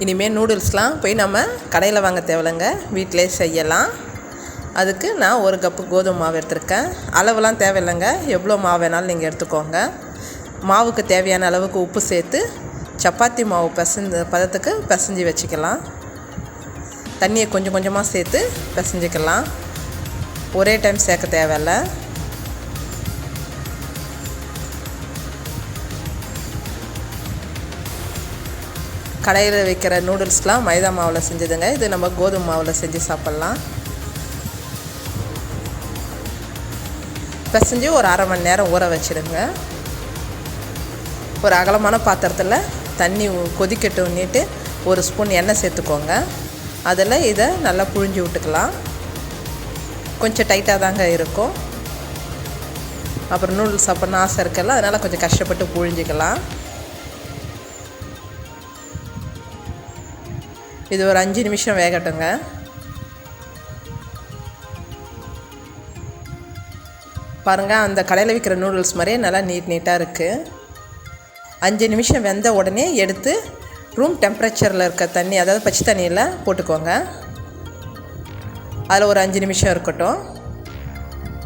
இனிமேல் நூடுல்ஸ்லாம் போய் நம்ம கடையில் வாங்க தேவையில்லைங்க, வீட்டிலே செய்யலாம். அதுக்கு நான் 1 கப்பு கோதுமை மாவு எடுத்திருக்கேன். அளவுலாம் தேவையில்லைங்க, எவ்வளோ மாவு வேணாலும் நீங்கள் எடுத்துக்கோங்க. மாவுக்கு தேவையான அளவுக்கு உப்பு சேர்த்து சப்பாத்தி மாவு பிசைஞ்ச பதத்துக்கு பிசைஞ்சி வச்சுக்கலாம். தண்ணியை கொஞ்சம் கொஞ்சமாக சேர்த்து பிசைஞ்சிக்கலாம், ஒரே டைம் சேர்க்க தேவையில்லை. கடையில் வைக்கிற நூடுல்ஸ்லாம் மைதா மாவில் செஞ்சதுங்க, இது நம்ம கோதுமை மாவில் செஞ்சு சாப்பிட்லாம். பிசைஞ்சு ஒரு 1/2 மணி நேரம் ஊற வச்சுடுங்க. ஒரு அகலமான பாத்திரத்தில் தண்ணி கொதிக்கட்டுன்னிட்டு 1 ஸ்பூன் எண்ணெய் சேர்த்துக்கோங்க. அதில் இதை நல்லா புழிஞ்சு விட்டுக்கலாம். கொஞ்சம் டைட்டாக தாங்க இருக்கும், அப்புறம் நூடுல்ஸ் சாப்பிட்ணும் ஆசை இருக்குல்ல, அதனால் கொஞ்சம் கஷ்டப்பட்டு புழிஞ்சிக்கலாம். இது ஒரு 5 நிமிஷம் வேகட்டுங்க. பாருங்கள், அந்த கடையில் விற்கிற நூடுல்ஸ் மாதிரியே நல்லா நீட்டாக இருக்குது. 5 நிமிஷம் வெந்த உடனே எடுத்து ரூம் டெம்பரேச்சரில் இருக்க தண்ணி, அதாவது பச்சை தண்ணியில் போட்டுக்கோங்க. அதில் ஒரு 5 நிமிஷம் இருக்கட்டும்.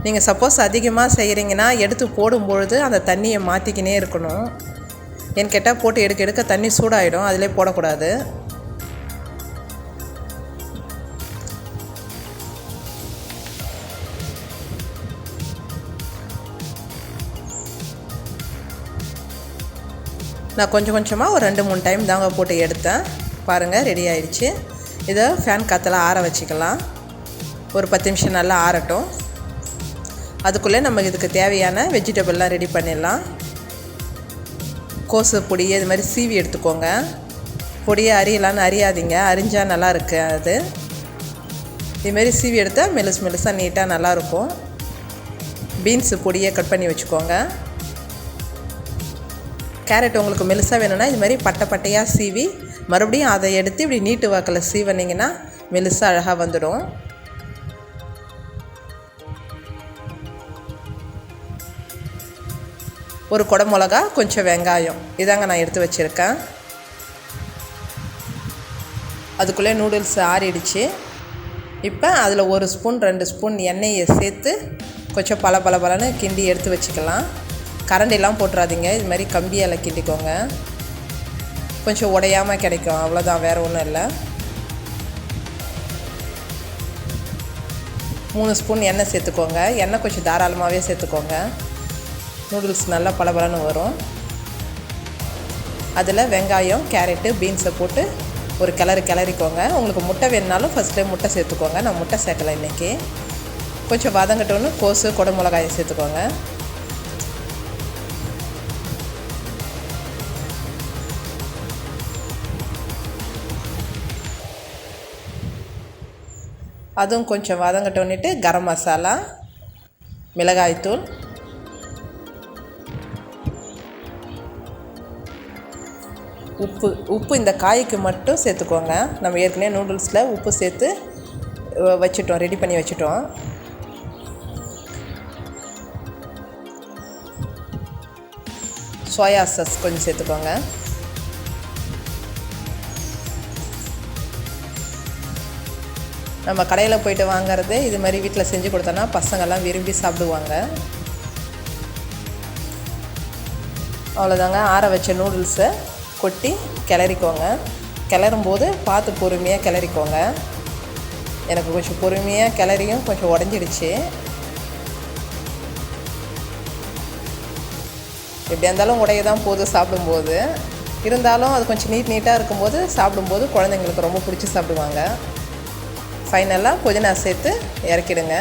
நீங்கள் சப்போஸ் அதிகமாக செய்கிறீங்கன்னா எடுத்து போடும்பொழுது அந்த தண்ணியை மாற்றிக்கினே இருக்கணும். ஏன்னு கேட்டால் போட்டு எடுக்க எடுக்க தண்ணி சூடாகிடும், அதிலே போடக்கூடாது. நான் கொஞ்சம் கொஞ்சமாக ஒரு 2-3 டைம் தாங்க போட்டு எடுத்தேன். பாருங்கள், ரெடி ஆகிடுச்சு. இதை ஃபேன் காற்றுல ஆற வச்சுக்கலாம். ஒரு 10 நிமிஷம் நல்லா ஆறட்டும். அதுக்குள்ளே நம்ம இதுக்கு தேவையான வெஜிடபிள்லாம் ரெடி பண்ணிடலாம். கோசு பொடி இது மாதிரி சீவி எடுத்துக்கோங்க. பொடியை அரியலான்னு அரியாதீங்க, அரிஞ்சால் நல்லா இருக்குது. அது இதுமாரி சீவி எடுத்தால் மெலுசாக நீட்டாக நல்லாயிருக்கும். பீன்ஸு பொடியை கட் பண்ணி வச்சுக்கோங்க. கேரட் உங்களுக்கு மெலுசாக வேணும்னா இது மாதிரி பட்டையாக சீவி மறுபடியும் அதை எடுத்து இப்படி நீட்டு வாக்கில் சீவனிங்கன்னா மெலுசாக அழகாக வந்துடும். ஒரு குடை மிளகா, கொஞ்சம் வெங்காயம், இதாங்க நான் எடுத்து வச்சுருக்கேன். அதுக்குள்ளே நூடுல்ஸ் ஆறிடுச்சு. இப்போ அதில் 1 ஸ்பூன் 2 ஸ்பூன் எண்ணெயை சேர்த்து கொஞ்சம் பலன்னு கிண்டி எடுத்து வச்சுக்கலாம். கரண்டிலாம் போட்டுறாதீங்க, இது மாதிரி கம்பியால் கிண்டிக்கோங்க. கொஞ்சம் உடையாமல் கிடைக்கும், அவ்வளோதான், வேறு ஒன்றும் இல்லை. 3 ஸ்பூன் எண்ணெய் சேர்த்துக்கோங்க. எண்ணெய் கொஞ்சம் தாராளமாகவே சேர்த்துக்கோங்க, நூடுல்ஸ் நல்லா பலன்னு வரும். அதில் வெங்காயம், கேரட்டு, பீன்ஸை போட்டு ஒரு கிளறிக்கோங்க. உங்களுக்கு முட்டை வேணுனாலும் ஃபஸ்ட்லேயே முட்டை சேர்த்துக்கோங்க. நான் முட்டை சேர்க்கலை இன்றைக்கி. கொஞ்சம் வதங்கட்டோன்னு கோசு, குடை மிளகாயை சேர்த்துக்கோங்க. அதுவும் கொஞ்சம் வதங்கட்டோன்னிட்டு கரம் மசாலா, மிளகாய்த்தூள், உப்பு இந்த காய்க்கு மட்டும் சேர்த்துக்கோங்க. நம்ம ஏற்கனவே நூடுல்ஸில் உப்பு சேர்த்து வச்சுட்டோம், ரெடி பண்ணி வச்சுட்டோம். சோயா சாஸ் கொஞ்சம் சேர்த்துக்கோங்க. நம்ம கடையில் போய்ட்டு வாங்குறது இது மாதிரி வீட்டில் செஞ்சு கொடுத்தோன்னா பசங்கள்லாம் விரும்பி சாப்பிடுவாங்க. அவ்வளோதாங்க, ஆற வச்ச நூடுல்ஸை கொட்டி கிளறிக்கோங்க. கிளறும்போது பார்த்து பொறுமையாக கிளறிக்கோங்க. எனக்கு கொஞ்சம் பொறுமையாக கிளறியும் கொஞ்சம் உடஞ்சிடுச்சு. எப்படியா இருந்தாலும் உடைய தான் போதும் சாப்பிடும்போது. இருந்தாலும் அது கொஞ்சம் நீட்டாக இருக்கும்போது சாப்பிடும்போது குழந்தைங்களுக்கு ரொம்ப பிடிச்சி சாப்பிடுவாங்க. ஃபைனலாக புதினா சேர்த்து இறக்கிடுங்க.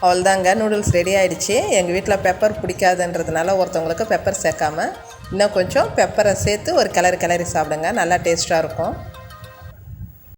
அவ்வளோதாங்க, நூடுல்ஸ் ரெடி ஆகிடுச்சு. எங்கள் வீட்டில் பெப்பர் பிடிக்காதுன்றதுனால ஒருத்தவங்களுக்கு பெப்பர் சேர்க்காமல் இன்னும் கொஞ்சம் பெப்பரை சேர்த்து ஒரு கிளறி சாப்பிடுங்க, நல்லா டேஸ்ட்டாக இருக்கும்.